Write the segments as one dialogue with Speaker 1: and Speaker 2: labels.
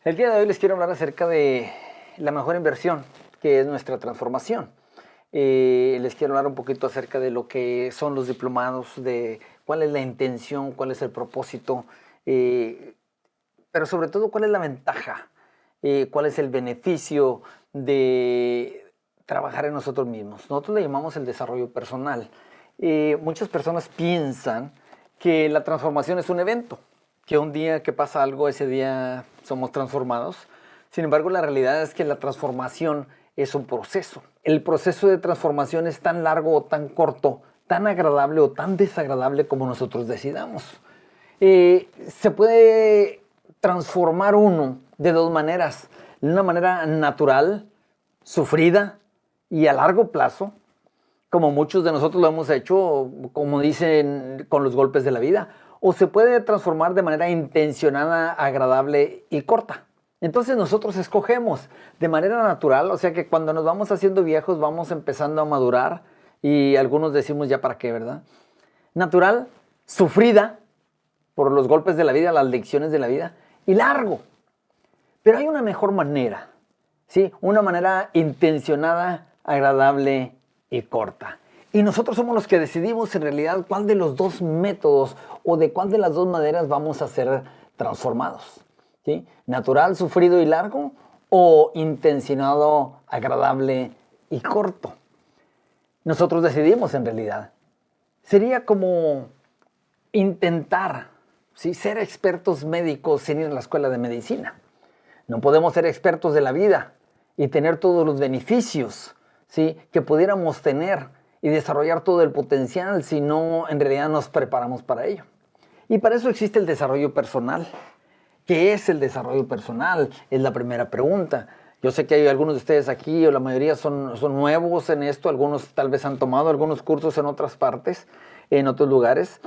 Speaker 1: El día de hoy les quiero hablar acerca de la mejor inversión, que es nuestra transformación. Les quiero hablar un poquito acerca de lo que son los diplomados, de cuál es la intención, cuál es el propósito, pero sobre todo cuál es la ventaja, cuál es el beneficio de trabajar en nosotros mismos. Nosotros le llamamos el desarrollo personal. Muchas personas piensan que la transformación es un evento, que un día que pasa algo, ese día somos transformados. Sin embargo, la realidad es que la transformación es un proceso. El proceso de transformación es tan largo o tan corto, tan agradable o tan desagradable como nosotros decidamos. Se puede transformar uno de dos maneras. De una manera natural, sufrida y a largo plazo, como muchos de nosotros lo hemos hecho, como dicen, con los golpes de la vida. O se puede transformar de manera intencionada, agradable y corta. Entonces nosotros escogemos de manera natural, o sea que cuando nos vamos haciendo viejos vamos empezando a madurar y algunos decimos ya para qué, ¿verdad? Natural, sufrida por los golpes de la vida, las lecciones de la vida y largo. Pero hay una mejor manera, ¿sí? Una manera intencionada, agradable y corta. Y nosotros somos los que decidimos en realidad cuál de los dos métodos o de cuál de las dos maneras vamos a ser transformados. ¿Sí? Natural, sufrido y largo o intencionado, agradable y corto. Nosotros decidimos en realidad. Sería como intentar, ¿sí?, ser expertos médicos sin ir a la escuela de medicina. No podemos ser expertos de la vida y tener todos los beneficios, ¿sí?, que pudiéramos tener y desarrollar todo el potencial si no en realidad nos preparamos para ello. Y para eso existe el desarrollo personal. ¿Qué es el desarrollo personal? Es la primera pregunta. Yo sé que hay algunos de ustedes aquí, o la mayoría son nuevos en esto, algunos tal vez han tomado algunos cursos en otras partes, en otros lugares.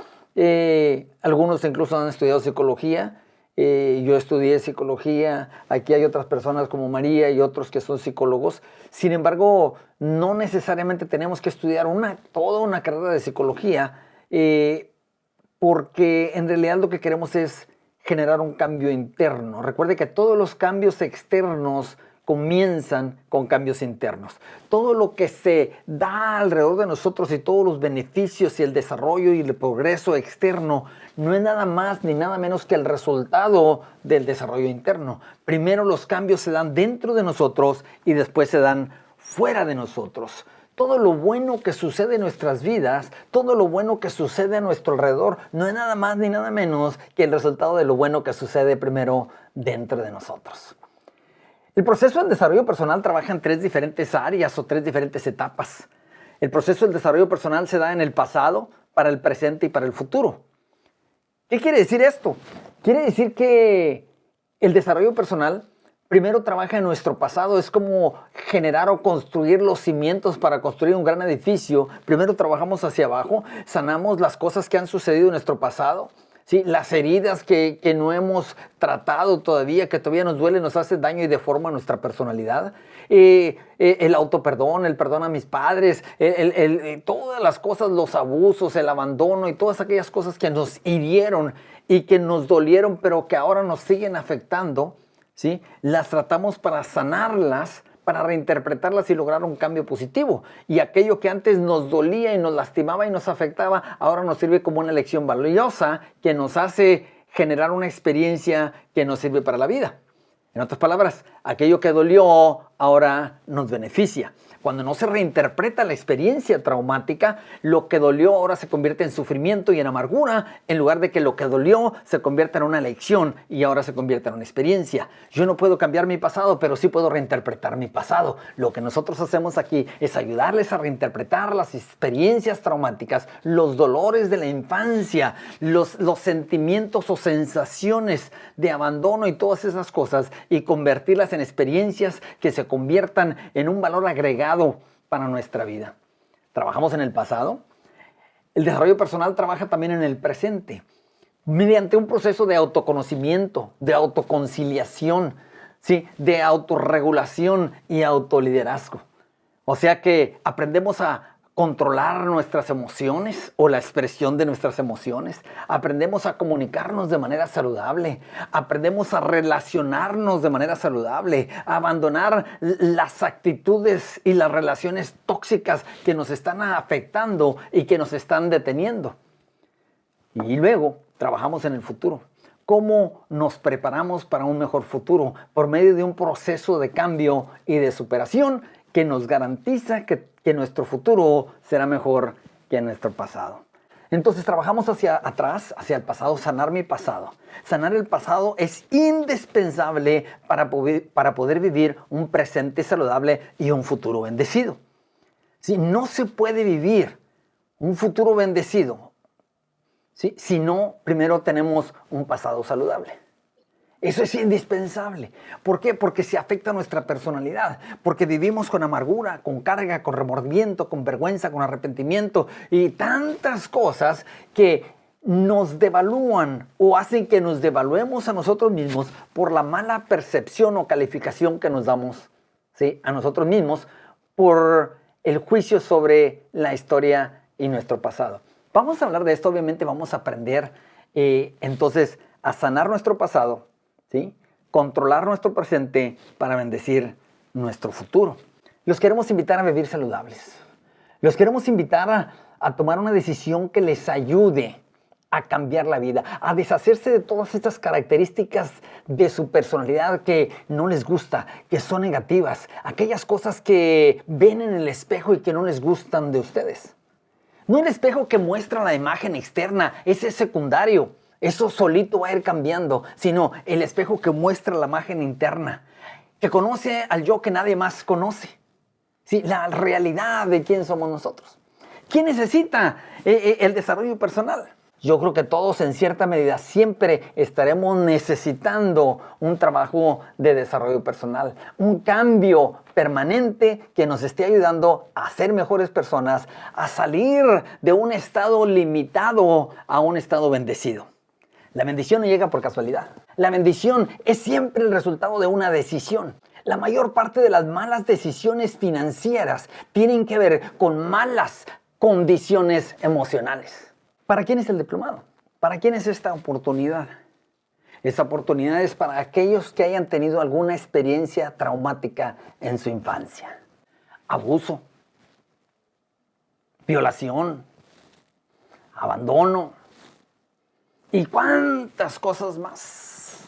Speaker 1: Algunos incluso han estudiado psicología. Yo estudié psicología, aquí hay otras personas como María y otros que son psicólogos. Sin embargo, no necesariamente tenemos que estudiar toda una carrera de psicología, porque en realidad lo que queremos es generar un cambio interno. Recuerde que todos los cambios externos comienzan con cambios internos. Todo lo que se da alrededor de nosotros y todos los beneficios y el desarrollo y el progreso externo no es nada más ni nada menos que el resultado del desarrollo interno. Primero los cambios se dan dentro de nosotros y después se dan fuera de nosotros. Todo lo bueno que sucede en nuestras vidas, todo lo bueno que sucede a nuestro alrededor, no es nada más ni nada menos que el resultado de lo bueno que sucede primero dentro de nosotros. El proceso de desarrollo personal trabaja en tres diferentes áreas o tres diferentes etapas. El proceso del desarrollo personal se da en el pasado, para el presente y para el futuro. ¿Qué quiere decir esto? Quiere decir que el desarrollo personal primero trabaja en nuestro pasado, es como generar o construir los cimientos para construir un gran edificio. Primero trabajamos hacia abajo, sanamos las cosas que han sucedido en nuestro pasado, ¿sí?, las heridas que no hemos tratado todavía, que todavía nos duelen, nos hacen daño y deforman nuestra personalidad. El autoperdón, el perdón a mis padres, todas las cosas, los abusos, el abandono y todas aquellas cosas que nos hirieron y que nos dolieron, pero que ahora nos siguen afectando, ¿sí?, las tratamos para sanarlas, para reinterpretarlas y lograr un cambio positivo. Y aquello que antes nos dolía y nos lastimaba y nos afectaba, ahora nos sirve como una lección valiosa que nos hace generar una experiencia que nos sirve para la vida. En otras palabras, aquello que dolió ahora nos beneficia. Cuando no se reinterpreta la experiencia traumática, lo que dolió ahora se convierte en sufrimiento y en amargura, en lugar de que lo que dolió se convierta en una lección y ahora se convierta en una experiencia. Yo no puedo cambiar mi pasado, pero sí puedo reinterpretar mi pasado. Lo que nosotros hacemos aquí es ayudarles a reinterpretar las experiencias traumáticas, los dolores de la infancia, los sentimientos o sensaciones de abandono y todas esas cosas, y convertirlas en experiencias que se conviertan en un valor agregado para nuestra vida. Trabajamos en el pasado. El desarrollo personal trabaja también en el presente, mediante un proceso de autoconocimiento, de autoconciliación, ¿sí?, de autorregulación y autoliderazgo. O sea que aprendemos a controlar nuestras emociones o la expresión de nuestras emociones. Aprendemos a comunicarnos de manera saludable. Aprendemos a relacionarnos de manera saludable. A abandonar las actitudes y las relaciones tóxicas que nos están afectando y que nos están deteniendo. Y luego trabajamos en el futuro. ¿Cómo nos preparamos para un mejor futuro? Por medio de un proceso de cambio y de superación que nos garantiza que nuestro futuro será mejor que nuestro pasado. Entonces trabajamos hacia atrás, hacia el pasado, sanar mi pasado. Sanar el pasado es indispensable para poder vivir un presente saludable y un futuro bendecido. Si no se puede vivir un futuro bendecido, ¿sí?, si no primero tenemos un pasado saludable. Eso es indispensable. ¿Por qué? Porque se afecta nuestra personalidad. Porque vivimos con amargura, con carga, con remordimiento, con vergüenza, con arrepentimiento y tantas cosas que nos devalúan o hacen que nos devaluemos a nosotros mismos por la mala percepción o calificación que nos damos, ¿sí?, a nosotros mismos por el juicio sobre la historia y nuestro pasado. Vamos a hablar de esto, obviamente vamos a aprender entonces a sanar nuestro pasado, ¿sí?, controlar nuestro presente para bendecir nuestro futuro. Los queremos invitar a vivir saludables. Los queremos invitar a tomar una decisión que les ayude a cambiar la vida, a deshacerse de todas estas características de su personalidad que no les gusta, que son negativas, aquellas cosas que ven en el espejo y que no les gustan de ustedes. No el espejo que muestra la imagen externa, ese es secundario. Eso solito va a ir cambiando, sino el espejo que muestra la imagen interna, que conoce al yo que nadie más conoce. Sí, la realidad de quién somos nosotros. ¿Quién necesita el desarrollo personal? Yo creo que todos en cierta medida siempre estaremos necesitando un trabajo de desarrollo personal, un cambio permanente que nos esté ayudando a ser mejores personas, a salir de un estado limitado a un estado bendecido. La bendición no llega por casualidad. La bendición es siempre el resultado de una decisión. La mayor parte de las malas decisiones financieras tienen que ver con malas condiciones emocionales. ¿Para quién es el diplomado? ¿Para quién es esta oportunidad? Esta oportunidad es para aquellos que hayan tenido alguna experiencia traumática en su infancia. Abuso, violación, abandono y cuántas cosas más.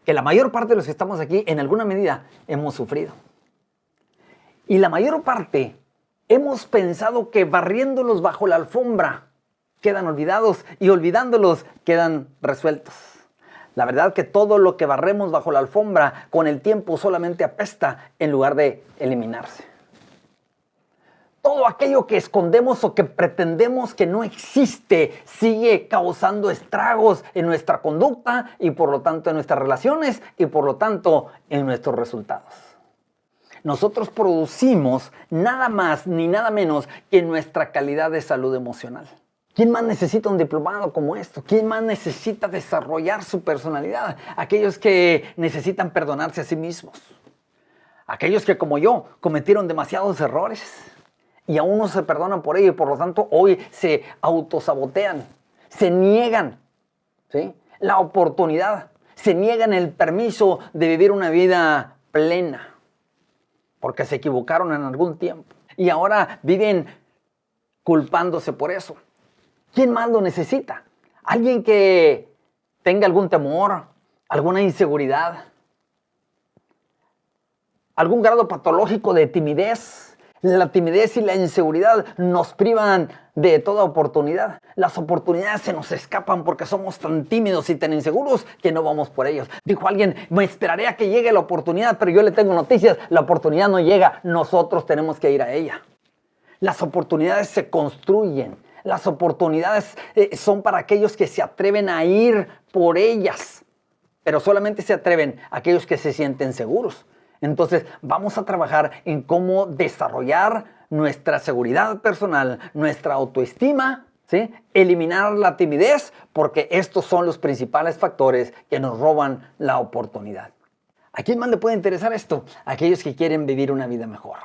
Speaker 1: Que la mayor parte de los que estamos aquí en alguna medida hemos sufrido. Y la mayor parte hemos pensado que barriéndolos bajo la alfombra quedan olvidados y olvidándolos quedan resueltos. La verdad que todo lo que barremos bajo la alfombra con el tiempo solamente apesta en lugar de eliminarse. Todo aquello que escondemos o que pretendemos que no existe sigue causando estragos en nuestra conducta y por lo tanto en nuestras relaciones y por lo tanto en nuestros resultados. Nosotros producimos nada más ni nada menos que nuestra calidad de salud emocional. ¿Quién más necesita un diplomado como esto? ¿Quién más necesita desarrollar su personalidad? Aquellos que necesitan perdonarse a sí mismos. Aquellos que como yo cometieron demasiados errores y aún no se perdonan por ello y por lo tanto hoy se autosabotean, se niegan, ¿sí?, la oportunidad, se niegan el permiso de vivir una vida plena porque se equivocaron en algún tiempo y ahora viven culpándose por eso. ¿Quién más lo necesita? Alguien que tenga algún temor, alguna inseguridad, algún grado patológico de timidez. La timidez y la inseguridad nos privan de toda oportunidad. Las oportunidades se nos escapan porque somos tan tímidos y tan inseguros que no vamos por ellos. Dijo alguien, me esperaré a que llegue la oportunidad, pero yo le tengo noticias, la oportunidad no llega, nosotros tenemos que ir a ella. Las oportunidades se construyen. Las oportunidades son para aquellos que se atreven a ir por ellas, pero solamente se atreven aquellos que se sienten seguros. Entonces vamos a trabajar en cómo desarrollar nuestra seguridad personal, nuestra autoestima, ¿sí?, eliminar la timidez, porque estos son los principales factores que nos roban la oportunidad. ¿A quién más le puede interesar esto? Aquellos que quieren vivir una vida mejor.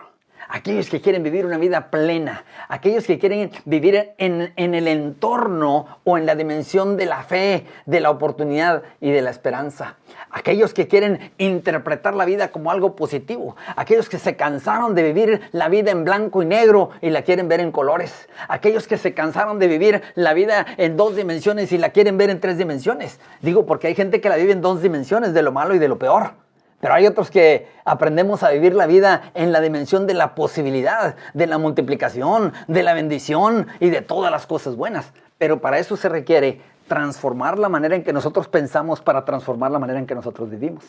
Speaker 1: aquellos que quieren vivir una vida plena, aquellos que quieren vivir en el entorno o en la dimensión de la fe, de la oportunidad y de la esperanza. Aquellos que quieren interpretar la vida como algo positivo, aquellos que se cansaron de vivir la vida en blanco y negro y la quieren ver en colores, aquellos que se cansaron de vivir la vida en 2 dimensiones y la quieren ver en 3 dimensiones. Digo, porque hay gente que la vive en 2 dimensiones, de lo malo y de lo peor. Pero hay otros que aprendemos a vivir la vida en la dimensión de la posibilidad, de la multiplicación, de la bendición y de todas las cosas buenas. Pero para eso se requiere transformar la manera en que nosotros pensamos para transformar la manera en que nosotros vivimos.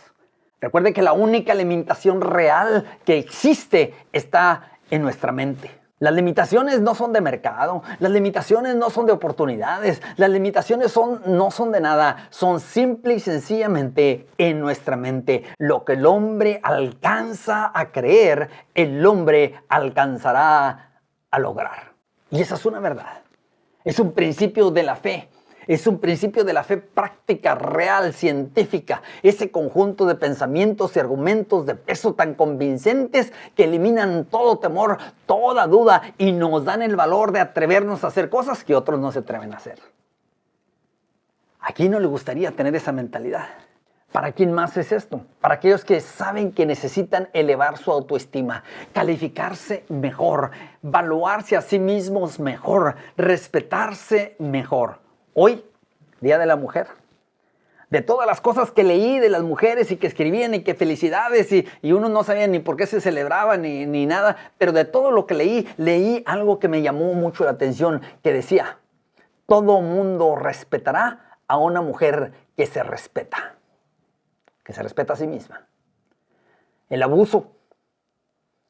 Speaker 1: Recuerde que la única limitación real que existe está en nuestra mente. Las limitaciones no son de mercado, las limitaciones no son de oportunidades, las limitaciones no son de nada, son simple y sencillamente en nuestra mente. Lo que el hombre alcanza a creer, el hombre alcanzará a lograr. Y esa es una verdad, es un principio de la fe. Es un principio de la fe práctica, real, científica. Ese conjunto de pensamientos y argumentos de peso tan convincentes que eliminan todo temor, toda duda y nos dan el valor de atrevernos a hacer cosas que otros no se atreven a hacer. ¿A quién no le gustaría tener esa mentalidad? ¿Para quién más es esto? Para aquellos que saben que necesitan elevar su autoestima, calificarse mejor, valuarse a sí mismos mejor, respetarse mejor. Hoy, Día de la Mujer. De todas las cosas que leí de las mujeres y que escribían y que felicidades y uno no sabía ni por qué se celebraba ni nada, pero de todo lo que leí algo que me llamó mucho la atención, que decía, todo mundo respetará a una mujer que se respeta a sí misma. El abuso,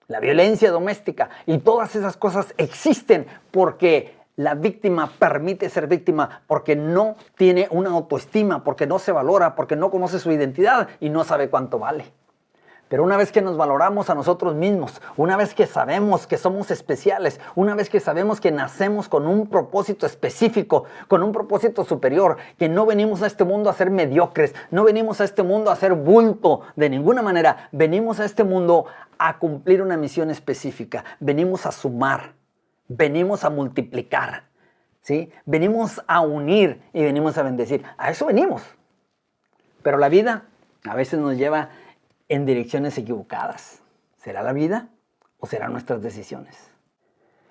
Speaker 1: la violencia doméstica y todas esas cosas existen porque la víctima permite ser víctima porque no tiene una autoestima, porque no se valora, porque no conoce su identidad y no sabe cuánto vale. Pero una vez que nos valoramos a nosotros mismos, una vez que sabemos que somos especiales, una vez que sabemos que nacemos con un propósito específico, con un propósito superior, que no venimos a este mundo a ser mediocres, no venimos a este mundo a ser bulto de ninguna manera, venimos a este mundo a cumplir una misión específica, venimos a sumar. Venimos a multiplicar, ¿sí? Venimos a unir y venimos a bendecir. A eso venimos. Pero la vida a veces nos lleva en direcciones equivocadas. ¿Será la vida o serán nuestras decisiones?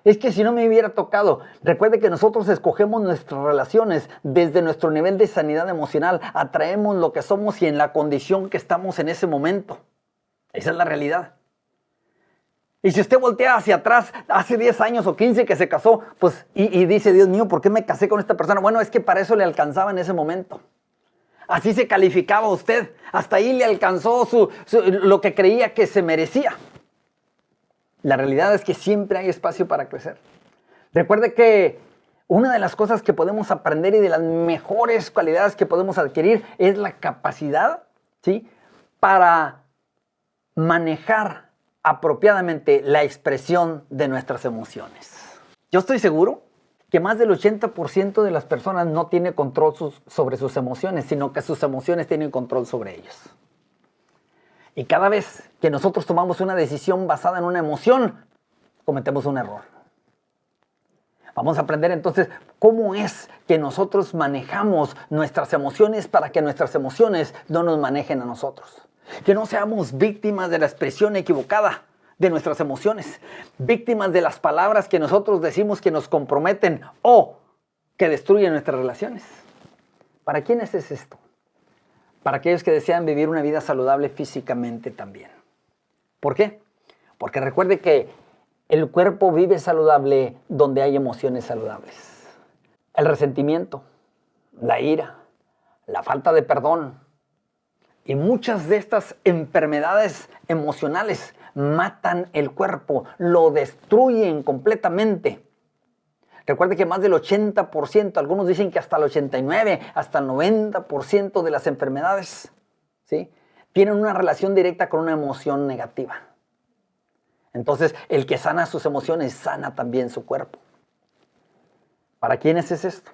Speaker 1: Es que si no me hubiera tocado, recuerde que nosotros escogemos nuestras relaciones desde nuestro nivel de sanidad emocional, atraemos lo que somos y en la condición que estamos en ese momento. Esa es la realidad. Y si usted voltea hacia atrás, hace 10 años o 15 que se casó, pues, y dice, Dios mío, ¿por qué me casé con esta persona? Bueno, es que para eso le alcanzaba en ese momento. Así se calificaba usted. Hasta ahí le alcanzó lo que creía que se merecía. La realidad es que siempre hay espacio para crecer. Recuerde que una de las cosas que podemos aprender y de las mejores cualidades que podemos adquirir es la capacidad, ¿sí?, para manejar apropiadamente la expresión de nuestras emociones. Yo estoy seguro que más del 80% de las personas no tiene control sobre sus emociones, sino que sus emociones tienen control sobre ellos. Y cada vez que nosotros tomamos una decisión basada en una emoción, cometemos un error. Vamos a aprender entonces cómo es que nosotros manejamos nuestras emociones para que nuestras emociones no nos manejen a nosotros. Que no seamos víctimas de la expresión equivocada de nuestras emociones, víctimas de las palabras que nosotros decimos que nos comprometen o que destruyen nuestras relaciones. ¿Para quiénes es esto? Para aquellos que desean vivir una vida saludable físicamente también. ¿Por qué? Porque recuerde que el cuerpo vive saludable donde hay emociones saludables. El resentimiento, la ira, la falta de perdón, y muchas de estas enfermedades emocionales matan el cuerpo, lo destruyen completamente. Recuerde que más del 80%, algunos dicen que hasta el 89%, hasta el 90% de las enfermedades, ¿sí?, tienen una relación directa con una emoción negativa. Entonces, el que sana sus emociones, sana también su cuerpo. ¿Para quiénes es esto?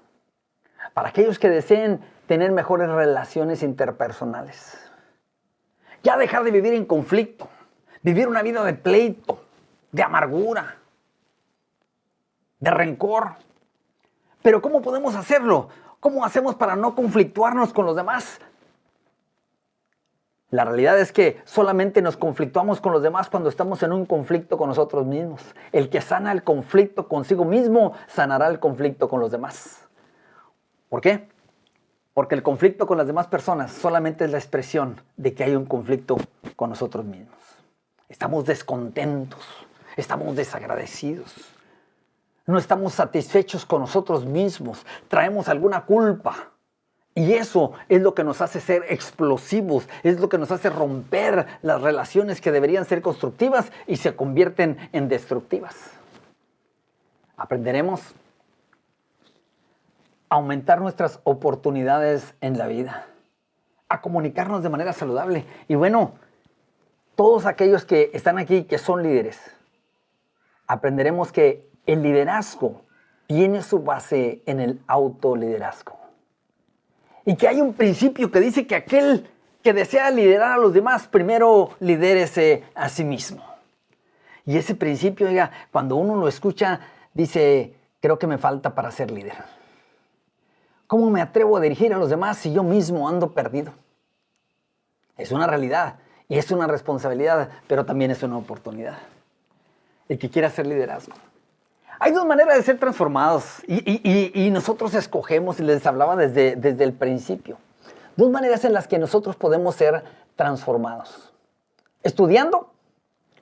Speaker 1: Para aquellos que deseen tener mejores relaciones interpersonales. Ya dejar de vivir en conflicto, vivir una vida de pleito, de amargura, de rencor. Pero ¿cómo podemos hacerlo? ¿Cómo hacemos para no conflictuarnos con los demás? La realidad es que solamente nos conflictuamos con los demás cuando estamos en un conflicto con nosotros mismos. El que sana el conflicto consigo mismo, sanará el conflicto con los demás. ¿Por qué? Porque el conflicto con las demás personas solamente es la expresión de que hay un conflicto con nosotros mismos. Estamos descontentos, estamos desagradecidos, no estamos satisfechos con nosotros mismos, traemos alguna culpa. Y eso es lo que nos hace ser explosivos, es lo que nos hace romper las relaciones que deberían ser constructivas y se convierten en destructivas. Aprenderemos a aumentar nuestras oportunidades en la vida, a comunicarnos de manera saludable. Y bueno, todos aquellos que están aquí, que son líderes, aprenderemos que el liderazgo tiene su base en el autoliderazgo. Y que hay un principio que dice que aquel que desea liderar a los demás, primero lidérese a sí mismo. Y ese principio, oiga, cuando uno lo escucha, dice, creo que me falta para ser líder. ¿Cómo me atrevo a dirigir a los demás si yo mismo ando perdido? Es una realidad y es una responsabilidad, pero también es una oportunidad. El que quiera hacer liderazgo. Hay dos maneras de ser transformados y nosotros escogemos, y les hablaba desde el principio, dos maneras en las que nosotros podemos ser transformados. Estudiando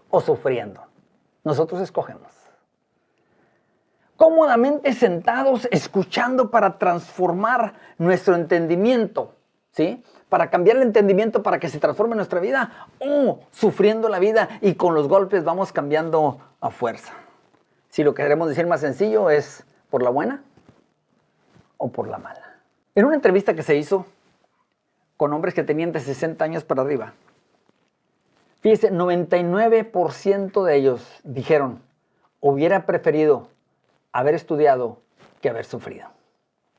Speaker 1: o sufriendo. Nosotros escogemos. Cómodamente sentados, escuchando para transformar nuestro entendimiento, ¿sí? Para cambiar el entendimiento para que se transforme nuestra vida, o sufriendo la vida y con los golpes vamos cambiando a fuerza. Si lo queremos decir más sencillo, es por la buena o por la mala. En una entrevista que se hizo con hombres que tenían de 60 años para arriba, fíjese, 99% de ellos dijeron, hubiera preferido haber estudiado que haber sufrido.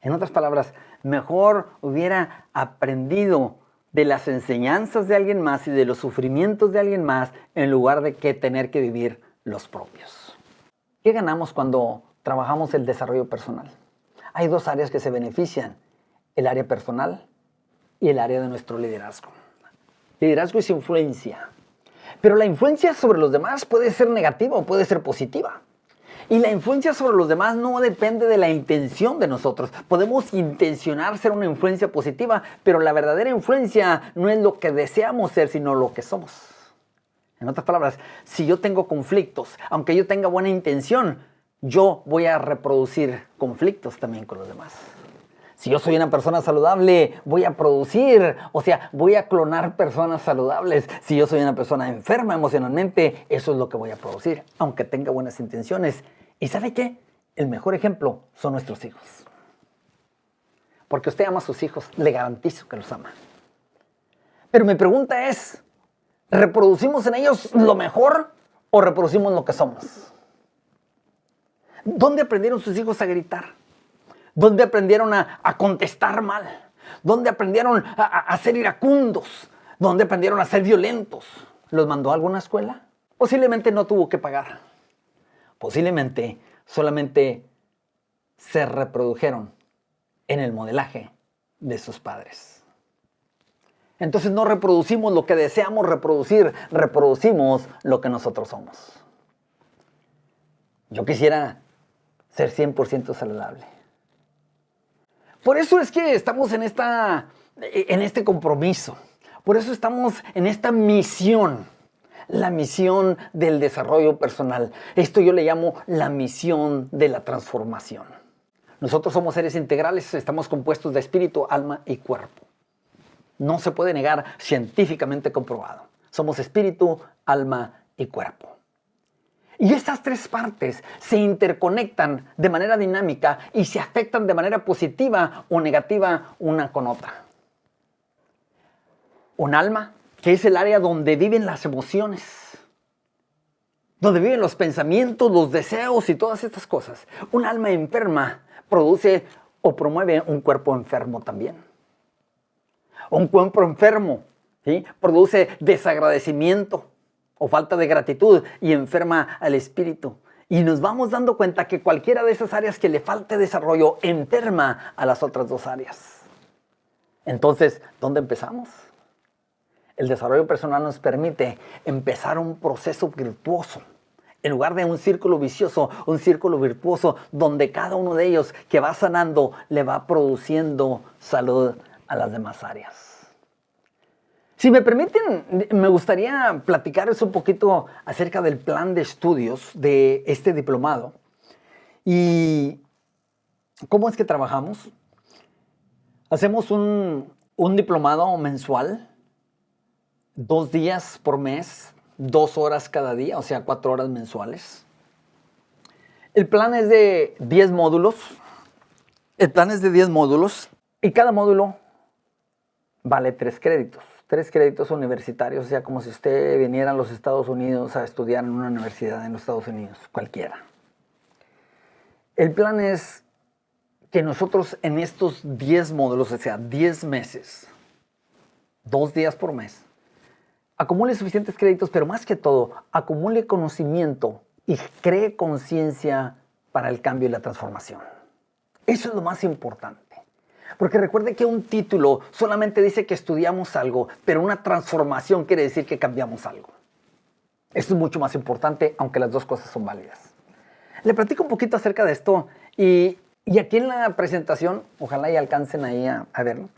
Speaker 1: En otras palabras, mejor hubiera aprendido de las enseñanzas de alguien más y de los sufrimientos de alguien más en lugar de que tener que vivir los propios. ¿Qué ganamos cuando trabajamos el desarrollo personal? Hay dos áreas que se benefician, el área personal y el área de nuestro liderazgo. Liderazgo es influencia, pero la influencia sobre los demás puede ser negativa o puede ser positiva. Y la influencia sobre los demás no depende de la intención de nosotros. Podemos intencionar ser una influencia positiva, pero la verdadera influencia no es lo que deseamos ser, sino lo que somos. En otras palabras, si yo tengo conflictos, aunque yo tenga buena intención, yo voy a reproducir conflictos también con los demás. Si yo soy una persona saludable, voy a producir, voy a clonar personas saludables. Si yo soy una persona enferma emocionalmente, eso es lo que voy a producir, aunque tenga buenas intenciones. ¿Y sabe qué? El mejor ejemplo son nuestros hijos. Porque usted ama a sus hijos, le garantizo que los ama. Pero mi pregunta es, ¿reproducimos en ellos lo mejor o reproducimos lo que somos? ¿Dónde aprendieron sus hijos a gritar? ¿Dónde aprendieron a contestar mal? ¿Dónde aprendieron a ser iracundos? ¿Dónde aprendieron a ser violentos? ¿Los mandó a alguna escuela? Posiblemente no tuvo que pagar. Posiblemente solamente se reprodujeron en el modelaje de sus padres. Entonces no reproducimos lo que deseamos reproducir, reproducimos lo que nosotros somos. Yo quisiera ser 100% saludable. Por eso es que estamos en este compromiso. Por eso estamos en esta misión. La misión del desarrollo personal. Esto yo le llamo la misión de la transformación. Nosotros somos seres integrales, estamos compuestos de espíritu, alma y cuerpo. No se puede negar, científicamente comprobado. Somos espíritu, alma y cuerpo. Y estas tres partes se interconectan de manera dinámica y se afectan de manera positiva o negativa una con otra. Un alma, que es el área donde viven las emociones, donde viven los pensamientos, los deseos y todas estas cosas. Un alma enferma produce o promueve un cuerpo enfermo también. Un cuerpo enfermo, ¿sí?, produce desagradecimiento, o falta de gratitud y enferma al espíritu. Y nos vamos dando cuenta que cualquiera de esas áreas que le falte desarrollo enferma a las otras dos áreas. Entonces, ¿dónde empezamos? El desarrollo personal nos permite empezar un proceso virtuoso. En lugar de un círculo vicioso, un círculo virtuoso donde cada uno de ellos que va sanando le va produciendo salud a las demás áreas. Si me permiten, me gustaría platicarles un poquito acerca del plan de estudios de este diplomado y cómo es que trabajamos. Hacemos un diplomado mensual, 2 días por mes, 2 horas cada día, o sea, 4 horas mensuales. El plan es de 10 módulos. Y cada módulo vale 3 créditos. 3 créditos universitarios, o sea, como si usted viniera a los Estados Unidos a estudiar en una universidad en los Estados Unidos, cualquiera. El plan es que nosotros en estos 10 módulos, o sea, 10 meses, 2 días por mes, acumule suficientes créditos, pero más que todo, acumule conocimiento y cree conciencia para el cambio y la transformación. Eso es lo más importante. Porque recuerde que un título solamente dice que estudiamos algo, pero una transformación quiere decir que cambiamos algo. Esto es mucho más importante, aunque las dos cosas son válidas. Le platico un poquito acerca de esto y aquí en la presentación, ojalá y alcancen ahí a verlo.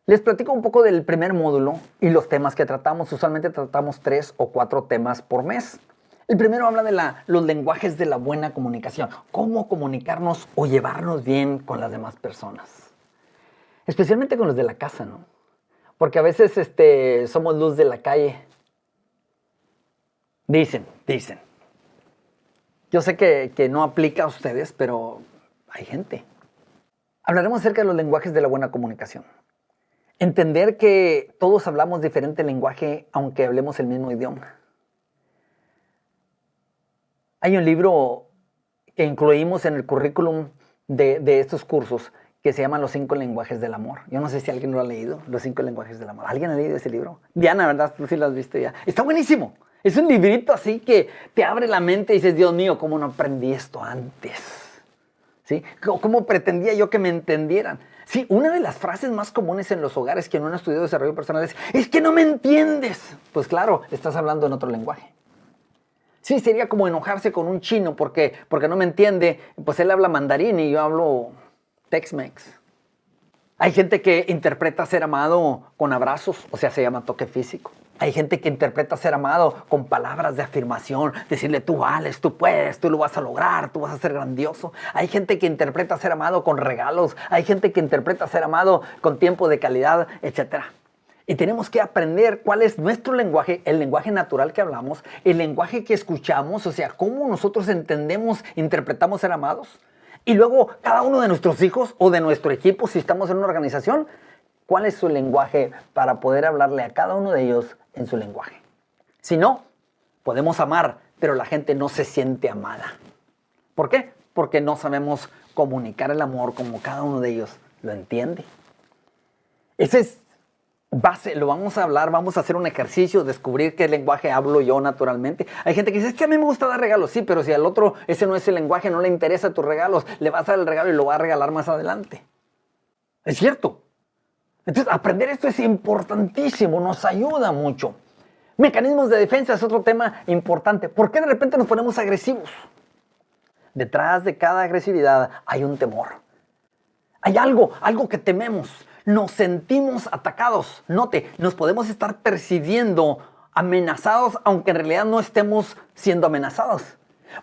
Speaker 1: Les platico un poco del primer módulo y los temas que tratamos. Usualmente tratamos 3 o 4 temas por mes. El primero habla de los lenguajes de la buena comunicación. Cómo comunicarnos o llevarnos bien con las demás personas. Especialmente con los de la casa, ¿no? Porque a veces somos luz de la calle. Dicen. Yo sé que no aplica a ustedes, pero hay gente. Hablaremos acerca de los lenguajes de la buena comunicación. Entender que todos hablamos diferente lenguaje, aunque hablemos el mismo idioma. Hay un libro que incluimos en el currículum de estos cursos que se llama Los 5 lenguajes del amor. Yo no sé si alguien lo ha leído, Los 5 lenguajes del amor. ¿Alguien ha leído ese libro? Diana, ¿verdad? Tú sí lo has visto ya. Está buenísimo. Es un librito así que te abre la mente y dices, Dios mío, ¿cómo no aprendí esto antes? ¿Sí? ¿Cómo pretendía yo que me entendieran? Sí, una de las frases más comunes en los hogares que no han estudiado desarrollo personal es que no me entiendes. Pues claro, estás hablando en otro lenguaje. Sí, sería como enojarse con un chino porque no me entiende. Pues él habla mandarín y yo hablo Tex-Mex. Hay gente que interpreta ser amado con abrazos, o sea, se llama toque físico. Hay gente que interpreta ser amado con palabras de afirmación, decirle tú vales, tú puedes, tú lo vas a lograr, tú vas a ser grandioso. Hay gente que interpreta ser amado con regalos, hay gente que interpreta ser amado con tiempo de calidad, etc. Y tenemos que aprender cuál es nuestro lenguaje, el lenguaje natural que hablamos, el lenguaje que escuchamos, o sea, cómo nosotros entendemos, interpretamos ser amados. Y luego cada uno de nuestros hijos o de nuestro equipo, si estamos en una organización, ¿cuál es su lenguaje para poder hablarle a cada uno de ellos en su lenguaje? Si no, podemos amar, pero la gente no se siente amada. ¿Por qué? Porque no sabemos comunicar el amor como cada uno de ellos lo entiende. Ese es base, lo vamos a hablar, vamos a hacer un ejercicio, descubrir qué lenguaje hablo yo naturalmente. Hay gente que dice, es que a mí me gusta dar regalos. Sí, pero si al otro ese no es el lenguaje, no le interesa tus regalos, le vas a dar el regalo y lo va a regalar más adelante. Es cierto. Entonces, aprender esto es importantísimo, nos ayuda mucho. Mecanismos de defensa es otro tema importante. ¿Por qué de repente nos ponemos agresivos? Detrás de cada agresividad hay un temor. Hay algo que tememos. Nos sentimos atacados. Note, nos podemos estar percibiendo amenazados, aunque en realidad no estemos siendo amenazados.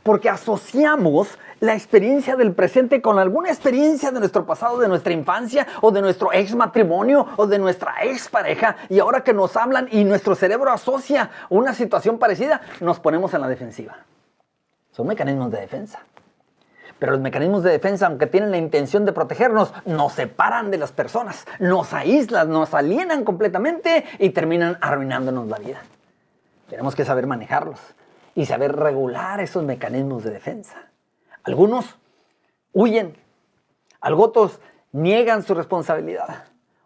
Speaker 1: Porque asociamos la experiencia del presente con alguna experiencia de nuestro pasado, de nuestra infancia, o de nuestro ex matrimonio, o de nuestra ex pareja. Y ahora que nos hablan y nuestro cerebro asocia una situación parecida, nos ponemos en la defensiva. Son mecanismos de defensa. Pero los mecanismos de defensa, aunque tienen la intención de protegernos, nos separan de las personas, nos aíslan, nos alienan completamente y terminan arruinándonos la vida. Tenemos que saber manejarlos y saber regular esos mecanismos de defensa. Algunos huyen, algunos niegan su responsabilidad.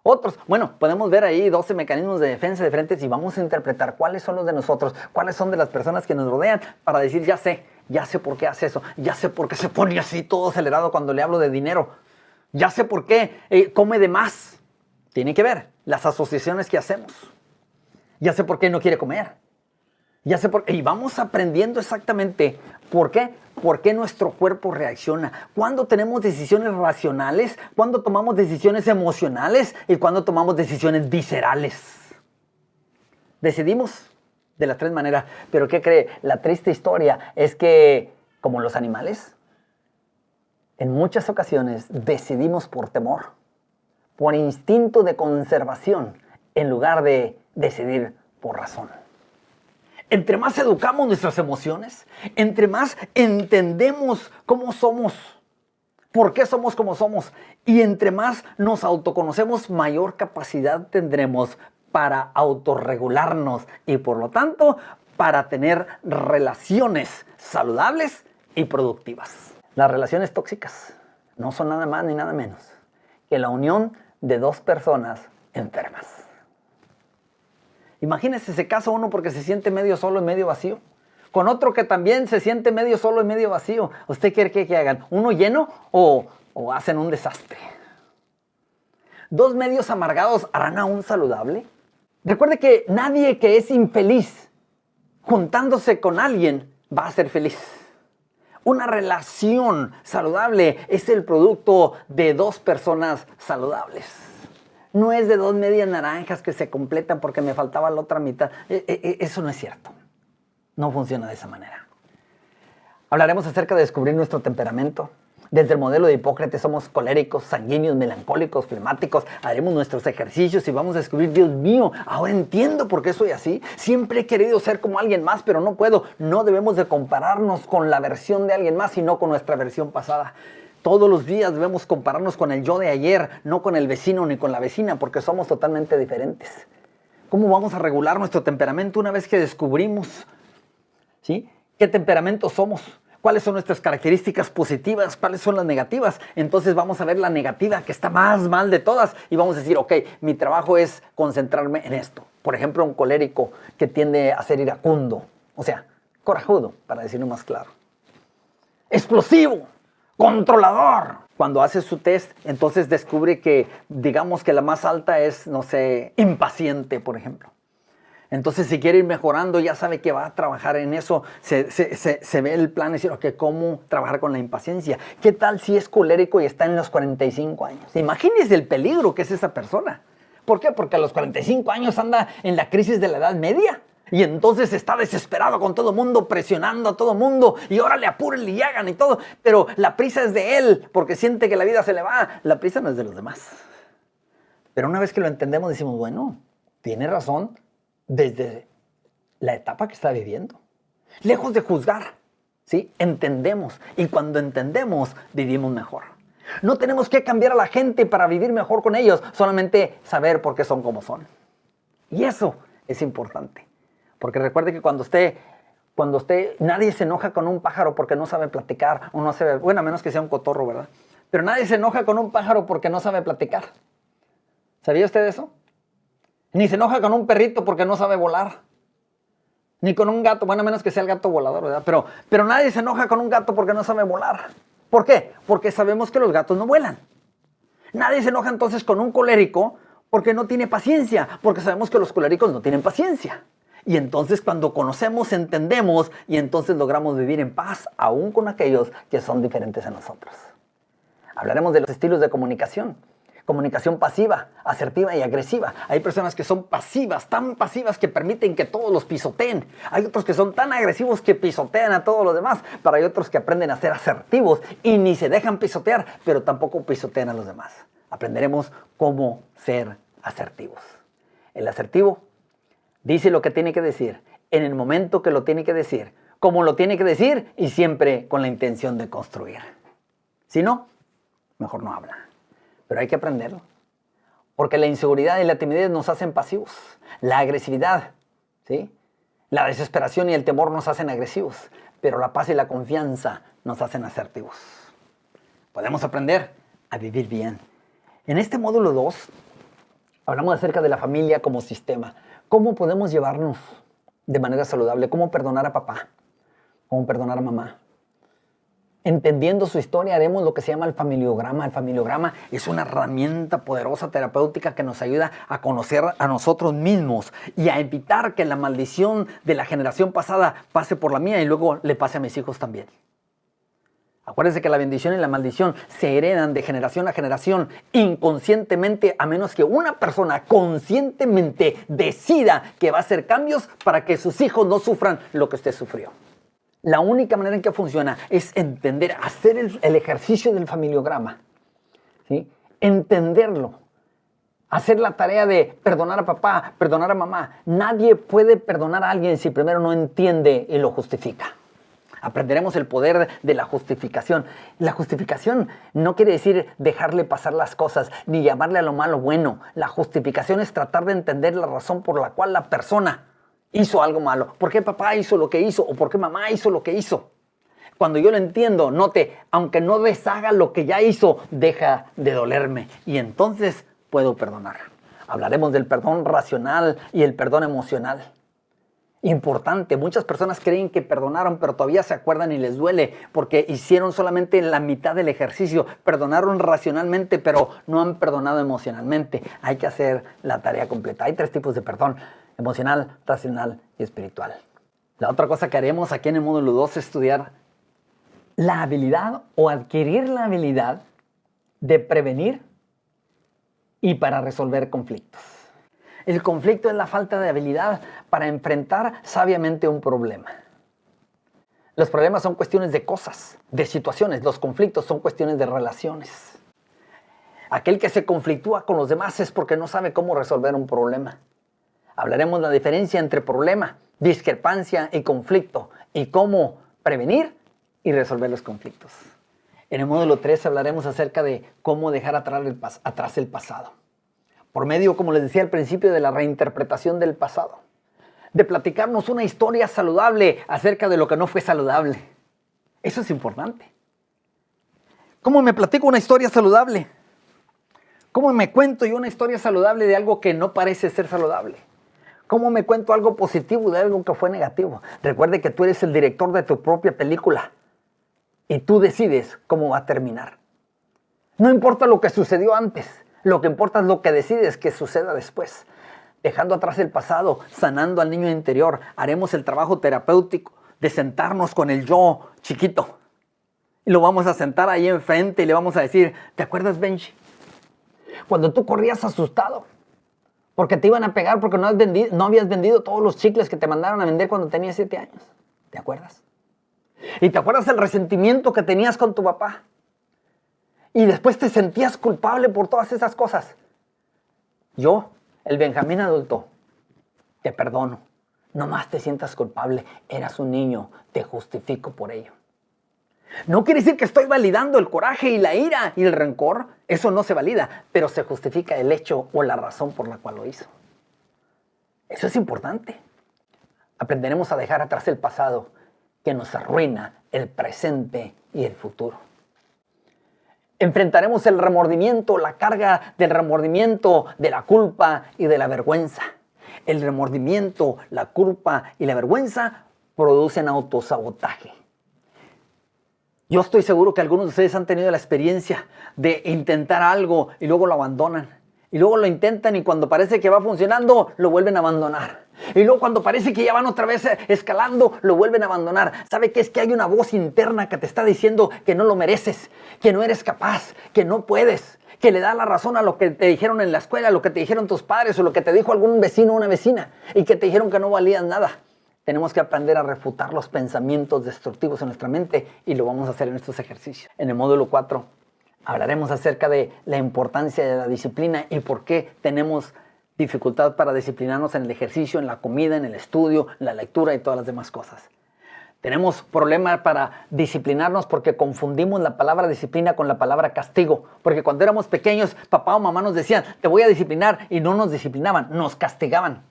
Speaker 1: Otros, bueno, podemos ver ahí 12 mecanismos de defensa diferentes y vamos a interpretar cuáles son los de nosotros, cuáles son de las personas que nos rodean para decir, ya sé por qué hace eso, ya sé por qué se pone así todo acelerado cuando le hablo de dinero, ya sé por qué come de más. Tiene que ver las asociaciones que hacemos. Ya sé por qué no quiere comer. Ya sé por qué. Y vamos aprendiendo exactamente por qué. ¿Por qué nuestro cuerpo reacciona? Cuando tenemos decisiones racionales, cuando tomamos decisiones emocionales y cuando tomamos decisiones viscerales. Decidimos de las tres maneras. Pero ¿qué cree? La triste historia es que, como los animales, en muchas ocasiones decidimos por temor, por instinto de conservación, en lugar de decidir por razón. Entre más educamos nuestras emociones, entre más entendemos cómo somos, por qué somos como somos, y entre más nos autoconocemos, mayor capacidad tendremos para autorregularnos y por lo tanto para tener relaciones saludables y productivas. Las relaciones tóxicas no son nada más ni nada menos que la unión de dos personas enfermas. Imagínese, se casa uno porque se siente medio solo y medio vacío, con otro que también se siente medio solo y medio vacío. ¿Usted quiere que hagan uno lleno o hacen un desastre? ¿Dos medios amargados harán a un saludable? Recuerde que nadie que es infeliz juntándose con alguien va a ser feliz. Una relación saludable es el producto de dos personas saludables. No es de dos medias naranjas que se completan porque me faltaba la otra mitad. Eso no es cierto. No funciona de esa manera. Hablaremos acerca de descubrir nuestro temperamento. Desde el modelo de Hipócrates somos coléricos, sanguíneos, melancólicos, flemáticos. Haremos nuestros ejercicios y vamos a descubrir, Dios mío, ahora entiendo por qué soy así. Siempre he querido ser como alguien más, pero no puedo. No debemos de compararnos con la versión de alguien más, sino con nuestra versión pasada. Todos los días debemos compararnos con el yo de ayer, no con el vecino ni con la vecina, porque somos totalmente diferentes. ¿Cómo vamos a regular nuestro temperamento una vez que descubrimos, ¿sí?, qué temperamento somos? ¿Cuáles son nuestras características positivas? ¿Cuáles son las negativas? Entonces vamos a ver la negativa que está más mal de todas y vamos a decir, ok, mi trabajo es concentrarme en esto. Por ejemplo, un colérico que tiende a ser iracundo, o sea, corajudo, para decirlo más claro. Explosivo. Controlador. Cuando hace su test, entonces descubre que, digamos que la más alta es, no sé, impaciente, por ejemplo. Entonces, si quiere ir mejorando, ya sabe que va a trabajar en eso. Se ve el plan y decir, ok, ¿cómo trabajar con la impaciencia? ¿Qué tal si es colérico y está en los 45 años? Imagínese el peligro que es esa persona. ¿Por qué? Porque a los 45 años anda en la crisis de la edad media. Y entonces está desesperado con todo el mundo, presionando a todo el mundo. Y órale, apúrenle y hagan y todo. Pero la prisa es de él, porque siente que la vida se le va. La prisa no es de los demás. Pero una vez que lo entendemos, decimos, bueno, tiene razón desde la etapa que está viviendo. Lejos de juzgar, ¿sí?, entendemos. Y cuando entendemos, vivimos mejor. No tenemos que cambiar a la gente para vivir mejor con ellos. Solamente saber por qué son como son. Y eso es importante. Porque recuerde que cuando usted, nadie se enoja con un pájaro porque no sabe platicar o no sabe, bueno, a menos que sea un cotorro, ¿verdad? Pero nadie se enoja con un pájaro porque no sabe platicar. ¿Sabía usted eso? Ni se enoja con un perrito porque no sabe volar. Ni con un gato, bueno, a menos que sea el gato volador, ¿verdad? Pero nadie se enoja con un gato porque no sabe volar. ¿Por qué? Porque sabemos que los gatos no vuelan. Nadie se enoja entonces con un colérico porque no tiene paciencia, porque sabemos que los coléricos no tienen paciencia. Y entonces cuando conocemos, entendemos y entonces logramos vivir en paz, aún con aquellos que son diferentes a nosotros. Hablaremos de los estilos de comunicación. Comunicación pasiva, asertiva y agresiva. Hay personas que son pasivas, tan pasivas que permiten que todos los pisoteen. Hay otros que son tan agresivos que pisotean a todos los demás. Pero hay otros que aprenden a ser asertivos y ni se dejan pisotear, pero tampoco pisotean a los demás. Aprenderemos cómo ser asertivos. El asertivo dice lo que tiene que decir, en el momento que lo tiene que decir, como lo tiene que decir y siempre con la intención de construir. Si no, mejor no habla. Pero hay que aprenderlo. Porque la inseguridad y la timidez nos hacen pasivos. La agresividad, ¿sí?, la desesperación y el temor nos hacen agresivos. Pero la paz y la confianza nos hacen asertivos. Podemos aprender a vivir bien. En este módulo 2
Speaker 2: Hablamos acerca de la familia como sistema. ¿Cómo podemos llevarnos de manera saludable? ¿Cómo perdonar a papá? ¿Cómo perdonar a mamá? Entendiendo su historia, haremos lo que se llama el familiograma. El familiograma es una herramienta poderosa terapéutica que nos ayuda a conocer a nosotros mismos y a evitar que la maldición de la generación pasada pase por la mía y luego le pase a mis hijos también. Acuérdense que la bendición y la maldición se heredan de generación a generación inconscientemente, a menos que una persona conscientemente decida que va a hacer cambios para que sus hijos no sufran lo que usted sufrió. La única manera en que funciona es entender, hacer el ejercicio del familiograma, ¿sí? Entenderlo, hacer la tarea de perdonar a papá, perdonar a mamá. Nadie puede perdonar a alguien si primero no entiende y lo justifica. Aprenderemos el poder de la justificación. La justificación no quiere decir dejarle pasar las cosas, ni llamarle a lo malo bueno. La justificación es tratar de entender la razón por la cual la persona hizo algo malo. ¿Por qué papá hizo lo que hizo? ¿O por qué mamá hizo lo que hizo? Cuando yo lo entiendo, note, aunque no deshaga lo que ya hizo, deja de dolerme. Y entonces puedo perdonar. Hablaremos del perdón racional y el perdón emocional. Importante, muchas personas creen que perdonaron, pero todavía se acuerdan y les duele porque hicieron solamente la mitad del ejercicio. Perdonaron racionalmente, pero no han perdonado emocionalmente. Hay que hacer la tarea completa. Hay 3 tipos de perdón: emocional, racional y espiritual. La otra cosa que haremos aquí en el módulo 2 es estudiar la habilidad o adquirir la habilidad de prevenir y para resolver conflictos. El conflicto es la falta de habilidad para enfrentar sabiamente un problema. Los problemas son cuestiones de cosas, de situaciones. Los conflictos son cuestiones de relaciones. Aquel que se conflictúa con los demás es porque no sabe cómo resolver un problema. Hablaremos de la diferencia entre problema, discrepancia y conflicto y cómo prevenir y resolver los conflictos. En el módulo 3 hablaremos acerca de cómo dejar atrás el pasado. Por medio, como les decía al principio, de la reinterpretación del pasado. De platicarnos una historia saludable acerca de lo que no fue saludable. Eso es importante. ¿Cómo me platico una historia saludable? ¿Cómo me cuento yo una historia saludable de algo que no parece ser saludable? ¿Cómo me cuento algo positivo de algo que fue negativo? Recuerde que tú eres el director de tu propia película y tú decides cómo va a terminar. No importa lo que sucedió antes. Lo que importa es lo que decides que suceda después. Dejando atrás el pasado, sanando al niño interior, haremos el trabajo terapéutico de sentarnos con el yo chiquito. Y lo vamos a sentar ahí enfrente y le vamos a decir, ¿te acuerdas, Benji? Cuando tú corrías asustado porque te iban a pegar porque no habías vendido todos los chicles que te mandaron a vender cuando tenías 7 años. ¿Te acuerdas? ¿Y te acuerdas el resentimiento que tenías con tu papá? Y después te sentías culpable por todas esas cosas. Yo, el Benjamín adulto, te perdono. No más te sientas culpable. Eras un niño. Te justifico por ello. No quiere decir que estoy validando el coraje y la ira y el rencor. Eso no se valida, pero se justifica el hecho o la razón por la cual lo hizo. Eso es importante. Aprenderemos a dejar atrás el pasado que nos arruina el presente y el futuro. Enfrentaremos el remordimiento, la carga del remordimiento, de la culpa y de la vergüenza. El remordimiento, la culpa y la vergüenza producen autosabotaje. Yo estoy seguro que algunos de ustedes han tenido la experiencia de intentar algo y luego lo abandonan. Y luego lo intentan y cuando parece que va funcionando, lo vuelven a abandonar. Y luego cuando parece que ya van otra vez escalando, lo vuelven a abandonar. ¿Sabe qué es? Que hay una voz interna que te está diciendo que no lo mereces, que no eres capaz, que no puedes, que le da la razón a lo que te dijeron en la escuela, lo que te dijeron tus padres o lo que te dijo algún vecino o una vecina y que te dijeron que no valías nada. Tenemos que aprender a refutar los pensamientos destructivos en nuestra mente y lo vamos a hacer en estos ejercicios. En el módulo 4 hablaremos acerca de la importancia de la disciplina y por qué tenemos dificultad para disciplinarnos en el ejercicio, en la comida, en el estudio, en la lectura y todas las demás cosas. Tenemos problemas para disciplinarnos porque confundimos la palabra disciplina con la palabra castigo. Porque cuando éramos pequeños, papá o mamá nos decían, te voy a disciplinar, y no nos disciplinaban, nos castigaban.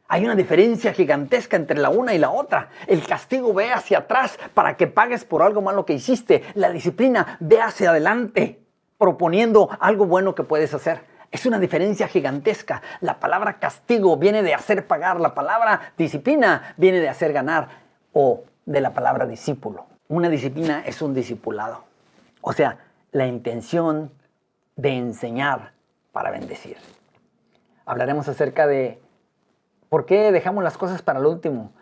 Speaker 2: Hay una diferencia gigantesca entre la una y la otra. El castigo ve hacia atrás para que pagues por algo malo que hiciste. La disciplina ve hacia adelante, proponiendo algo bueno que puedes hacer. Es una diferencia gigantesca. La palabra castigo viene de hacer pagar, la palabra disciplina viene de hacer ganar, o de la palabra discípulo. Una disciplina es un discipulado. O sea, la intención de enseñar para bendecir. Hablaremos acerca de por qué dejamos las cosas para el último.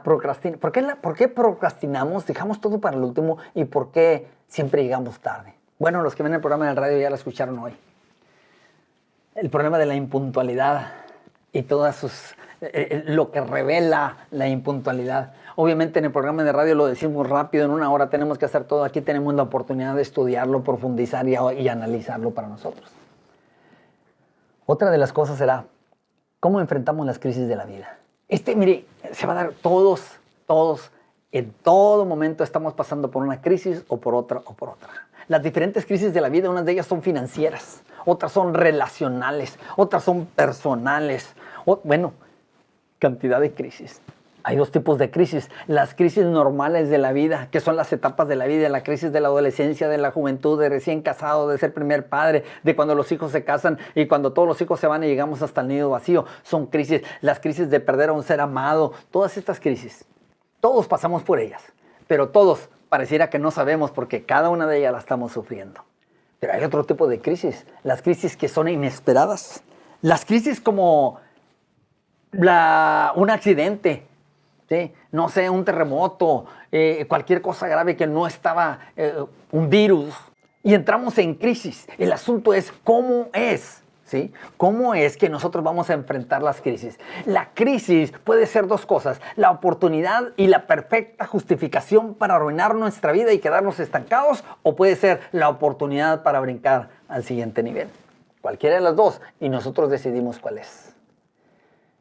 Speaker 2: ¿Por qué procrastinamos, dejamos todo para el último y por qué siempre llegamos tarde? Bueno, los que ven el programa en el radio ya lo escucharon hoy. El problema de la impuntualidad y lo que revela la impuntualidad. Obviamente en el programa de radio lo decimos rápido, en una hora tenemos que hacer todo. Aquí tenemos la oportunidad de estudiarlo, profundizar y analizarlo para nosotros. Otra de las cosas será cómo enfrentamos las crisis de la vida. Mire, se va a dar todos, en todo momento estamos pasando por una crisis o por otra. Las diferentes crisis de la vida, unas de ellas son financieras, otras son relacionales, otras son personales. Cantidad de crisis. Hay dos tipos de crisis. Las crisis normales de la vida, que son las etapas de la vida, la crisis de la adolescencia, de la juventud, de recién casado, de ser primer padre, de cuando los hijos se casan y cuando todos los hijos se van y llegamos hasta el nido vacío. Son crisis. Las crisis de perder a un ser amado. Todas estas crisis. Todos pasamos por ellas. Pero todos pareciera que no sabemos porque cada una de ellas la estamos sufriendo. Pero hay otro tipo de crisis. Las crisis que son inesperadas. Las crisis como un accidente. ¿Sí? No sé, un terremoto, cualquier cosa grave que no estaba, un virus, y entramos en crisis. El asunto es cómo es, ¿sí? ¿Cómo es que nosotros vamos a enfrentar las crisis? La crisis puede ser dos cosas, la oportunidad y la perfecta justificación para arruinar nuestra vida y quedarnos estancados, o puede ser la oportunidad para brincar al siguiente nivel. Cualquiera de las dos, y nosotros decidimos cuál es.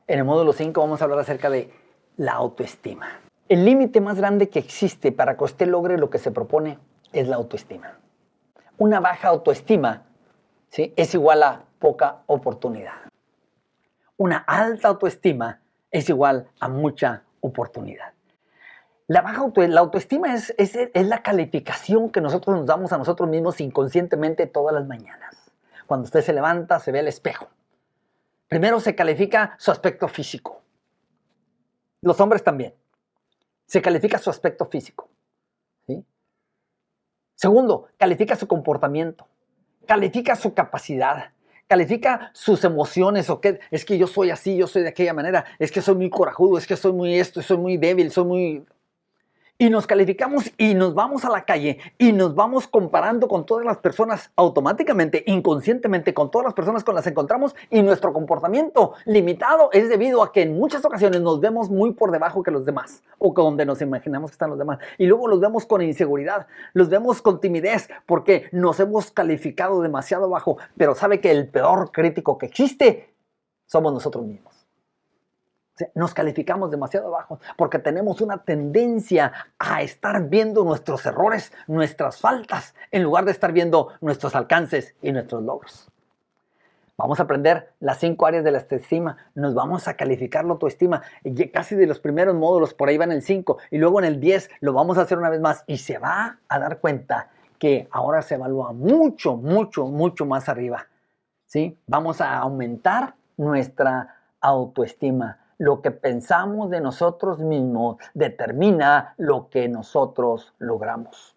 Speaker 2: En el módulo 5 vamos a hablar acerca de la autoestima. El límite más grande que existe para que usted logre lo que se propone es la autoestima. Una baja autoestima, ¿sí?, es igual a poca oportunidad. Una alta autoestima es igual a mucha oportunidad. La autoestima es la calificación que nosotros nos damos a nosotros mismos inconscientemente todas las mañanas. Cuando usted se levanta, se ve al espejo. Primero se califica su aspecto físico. Los hombres también. Se califica su aspecto físico. ¿Sí? Segundo, califica su comportamiento. Califica su capacidad. Califica sus emociones. Es que yo soy así, yo soy de aquella manera. Es que soy muy corajudo, es que soy muy esto, soy muy débil, soy muy... Y nos calificamos y nos vamos a la calle y nos vamos comparando con todas las personas automáticamente, inconscientemente, con todas las personas con las que encontramos, y nuestro comportamiento limitado es debido a que en muchas ocasiones nos vemos muy por debajo que los demás, o que donde nos imaginamos que están los demás, y luego los vemos con inseguridad, los vemos con timidez porque nos hemos calificado demasiado bajo. Pero sabe que el peor crítico que existe somos nosotros mismos. Nos calificamos demasiado bajo porque tenemos una tendencia a estar viendo nuestros errores, nuestras faltas, en lugar de estar viendo nuestros alcances y nuestros logros. Vamos a aprender las 5 áreas de la autoestima. Nos vamos a calificar la autoestima. Casi de los primeros módulos, por ahí va en el 5. Y luego en el 10 lo vamos a hacer una vez más. Y se va a dar cuenta que ahora se evalúa mucho, mucho, mucho más arriba. ¿Sí? Vamos a aumentar nuestra autoestima. Lo que pensamos de nosotros mismos determina lo que nosotros logramos.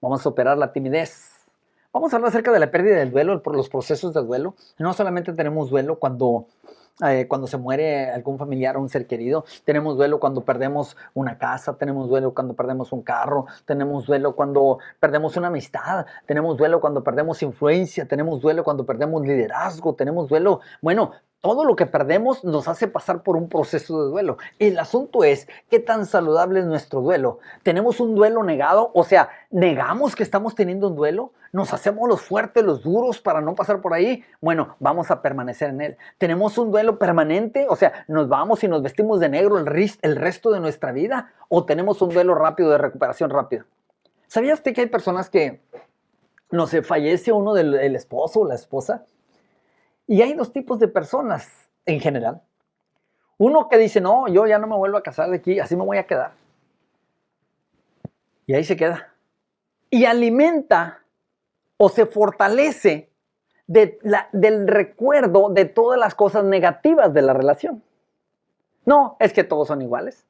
Speaker 2: Vamos a superar la timidez. Vamos a hablar acerca de la pérdida del duelo, los procesos del duelo. No solamente tenemos duelo cuando se muere algún familiar o un ser querido. Tenemos duelo cuando perdemos una casa, tenemos duelo cuando perdemos un carro, tenemos duelo cuando perdemos una amistad, tenemos duelo cuando perdemos influencia, tenemos duelo cuando perdemos liderazgo, tenemos duelo, todo lo que perdemos nos hace pasar por un proceso de duelo. El asunto es, ¿qué tan saludable es nuestro duelo? ¿Tenemos un duelo negado? O sea, ¿negamos que estamos teniendo un duelo? ¿Nos hacemos los fuertes, los duros para no pasar por ahí? Vamos a permanecer en él. ¿Tenemos un duelo permanente? O sea, ¿nos vamos y nos vestimos de negro el resto de nuestra vida? ¿O tenemos un duelo rápido, de recuperación rápida? ¿Sabía usted que hay personas que, no sé, fallece uno del esposo o la esposa? Y hay dos tipos de personas en general. Uno que dice, no, yo ya no me vuelvo a casar de aquí, así me voy a quedar. Y ahí se queda. Y alimenta o se fortalece del recuerdo de todas las cosas negativas de la relación. No, es que todos son iguales.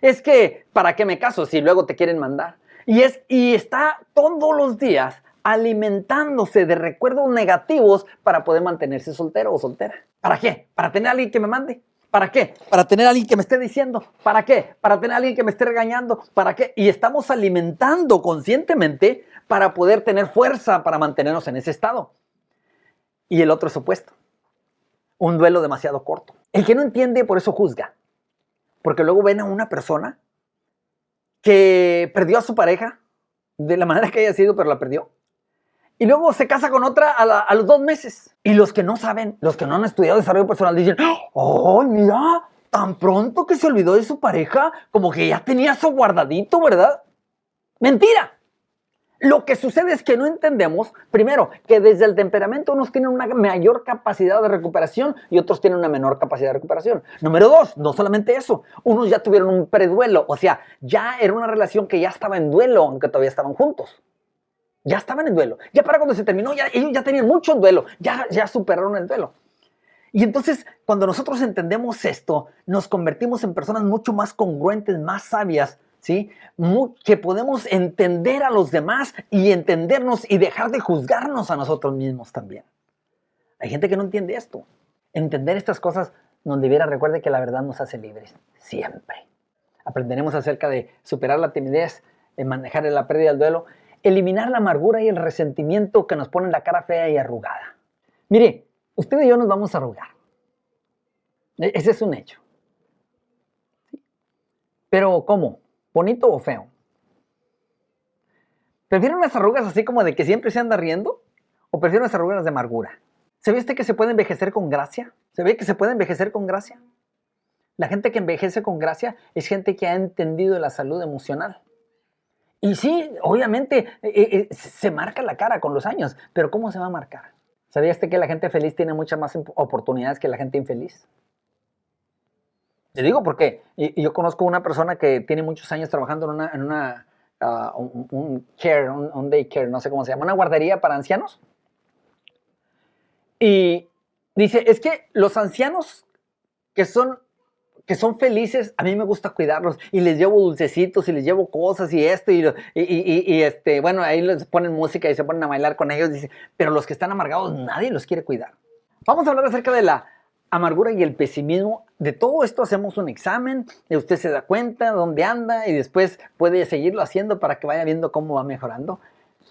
Speaker 2: Es que, ¿para qué me caso si luego te quieren mandar? Y está todos los días alimentándose de recuerdos negativos para poder mantenerse soltero o soltera. ¿Para qué? ¿Para tener a alguien que me mande? ¿Para qué? ¿Para tener a alguien que me esté diciendo? ¿Para qué? ¿Para tener a alguien que me esté regañando? ¿Para qué? Y estamos alimentando conscientemente para poder tener fuerza para mantenernos en ese estado. Y el otro es opuesto. Un duelo demasiado corto. El que no entiende, por eso juzga. Porque luego ven a una persona que perdió a su pareja, de la manera que haya sido, pero la perdió. Y luego se casa con otra a los 2 meses. Y los que no saben, los que no han estudiado desarrollo personal, dicen, ¡oh, mira! Tan pronto que se olvidó de su pareja, como que ya tenía eso guardadito, ¿verdad? ¡Mentira! Lo que sucede es que no entendemos, primero, que desde el temperamento unos tienen una mayor capacidad de recuperación y otros tienen una menor capacidad de recuperación. Número 2, no solamente eso, unos ya tuvieron un preduelo, o sea, ya era una relación que ya estaba en duelo, aunque todavía estaban juntos. Ya estaban en duelo. Ya para cuando se terminó, ellos ya tenían mucho duelo, ya superaron el duelo. Y entonces, cuando nosotros entendemos esto, nos convertimos en personas mucho más congruentes, más sabias, ¿sí? Que podemos entender a los demás y entendernos y dejar de juzgarnos a nosotros mismos también. Hay gente que no entiende esto. Entender estas cosas nos debiera recuerde que la verdad nos hace libres, siempre. Aprenderemos acerca de superar la timidez, manejar la pérdida del duelo, eliminar la amargura y el resentimiento que nos ponen la cara fea y arrugada. Mire, usted y yo nos vamos a arrugar. Ese es un hecho. Pero, ¿cómo? ¿Bonito o feo? ¿Prefieren unas arrugas así como de que siempre se anda riendo? ¿O prefieren unas arrugas de amargura? ¿Se ve usted que se puede envejecer con gracia? ¿Se ve que se puede envejecer con gracia? La gente que envejece con gracia es gente que ha entendido la salud emocional. Y sí, obviamente se marca la cara con los años, pero ¿cómo se va a marcar? ¿Sabía usted que la gente feliz tiene muchas más oportunidades que la gente infeliz? Le digo porque yo conozco una persona que tiene muchos años trabajando un daycare, no sé cómo se llama, una guardería para ancianos. Y dice, es que los ancianos que son felices, a mí me gusta cuidarlos y les llevo dulcecitos y les llevo cosas y esto bueno, ahí les ponen música y se ponen a bailar con ellos, dice, pero los que están amargados nadie los quiere cuidar. Vamos a hablar acerca de la amargura y el pesimismo. De todo esto hacemos un examen, y usted se da cuenta dónde anda y después puede seguirlo haciendo para que vaya viendo cómo va mejorando.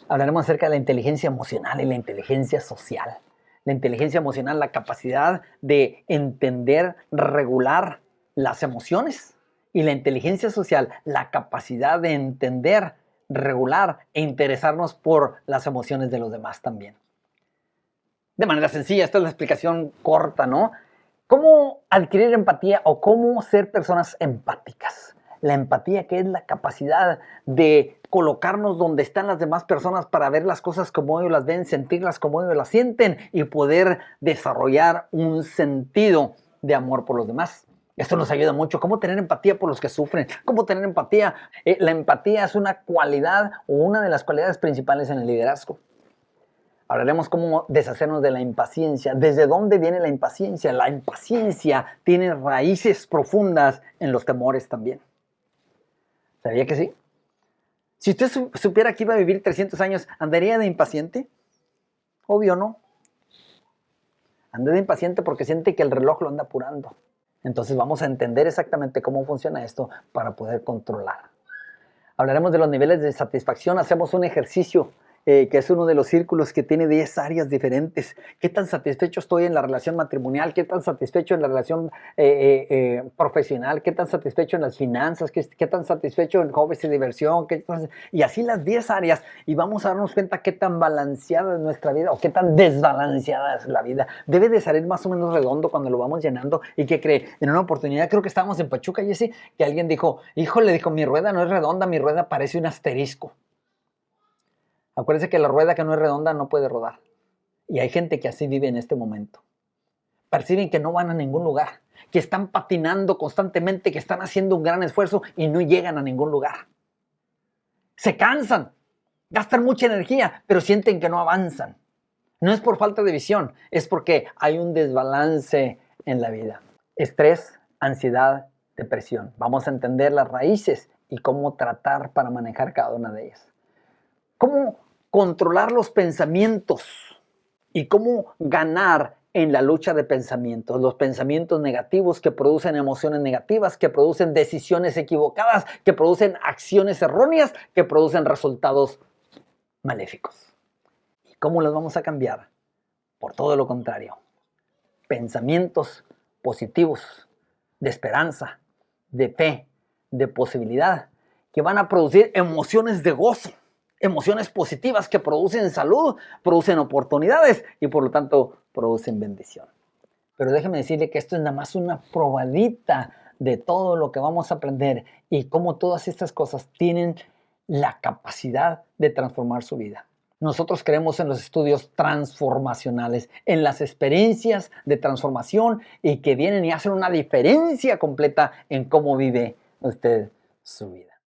Speaker 2: Hablaremos acerca de la inteligencia emocional y la inteligencia social. La inteligencia emocional, la capacidad de entender, regular las emociones, y la inteligencia social, la capacidad de entender, regular e interesarnos por las emociones de los demás también. De manera sencilla, esta es la explicación corta, ¿no? ¿Cómo adquirir empatía o cómo ser personas empáticas? La empatía, que es la capacidad de colocarnos donde están las demás personas para ver las cosas como ellos las ven, sentirlas como ellos las sienten y poder desarrollar un sentido de amor por los demás. Esto nos ayuda mucho. ¿Cómo tener empatía por los que sufren? ¿Cómo tener empatía? La empatía es una cualidad o una de las cualidades principales en el liderazgo. Hablaremos cómo deshacernos de la impaciencia. ¿Desde dónde viene la impaciencia? La impaciencia tiene raíces profundas en los temores también. ¿Sabía que sí? Si usted supiera que iba a vivir 300 años, ¿andaría de impaciente? Obvio no. Anda de impaciente porque siente que el reloj lo anda apurando. Entonces vamos a entender exactamente cómo funciona esto para poder controlar. Hablaremos de los niveles de satisfacción. Hacemos un ejercicio que es uno de los círculos que tiene 10 áreas diferentes. ¿Qué tan satisfecho estoy en la relación matrimonial? ¿Qué tan satisfecho en la relación profesional? ¿Qué tan satisfecho en las finanzas? ¿Qué tan satisfecho en hobbies y diversión? Y así las 10 áreas, y vamos a darnos cuenta qué tan balanceada es nuestra vida o qué tan desbalanceada es la vida. Debe de salir más o menos redondo cuando lo vamos llenando. ¿Y qué cree? En una oportunidad, creo que estábamos en Pachuca, Jesse, que alguien dijo, híjole, dijo, mi rueda no es redonda, mi rueda parece un asterisco. Acuérdense que la rueda que no es redonda no puede rodar. Y hay gente que así vive en este momento. Perciben que no van a ningún lugar, que están patinando constantemente, que están haciendo un gran esfuerzo y no llegan a ningún lugar. Se cansan, gastan mucha energía, pero sienten que no avanzan. No es por falta de visión, es porque hay un desbalance en la vida. Estrés, ansiedad, depresión. Vamos a entender las raíces y cómo tratar para manejar cada una de ellas. Cómo controlar los pensamientos y cómo ganar en la lucha de pensamientos. Los pensamientos negativos que producen emociones negativas, que producen decisiones equivocadas, que producen acciones erróneas, que producen resultados maléficos. ¿Y cómo los vamos a cambiar? Por todo lo contrario. Pensamientos positivos, de esperanza, de fe, de posibilidad, que van a producir emociones de gozo, emociones positivas que producen salud, producen oportunidades y por lo tanto producen bendición. Pero déjeme decirle que esto es nada más una probadita de todo lo que vamos a aprender y cómo todas estas cosas tienen la capacidad de transformar su vida. Nosotros creemos en los estudios transformacionales, en las experiencias de transformación y que vienen y hacen una diferencia completa en cómo vive usted su vida.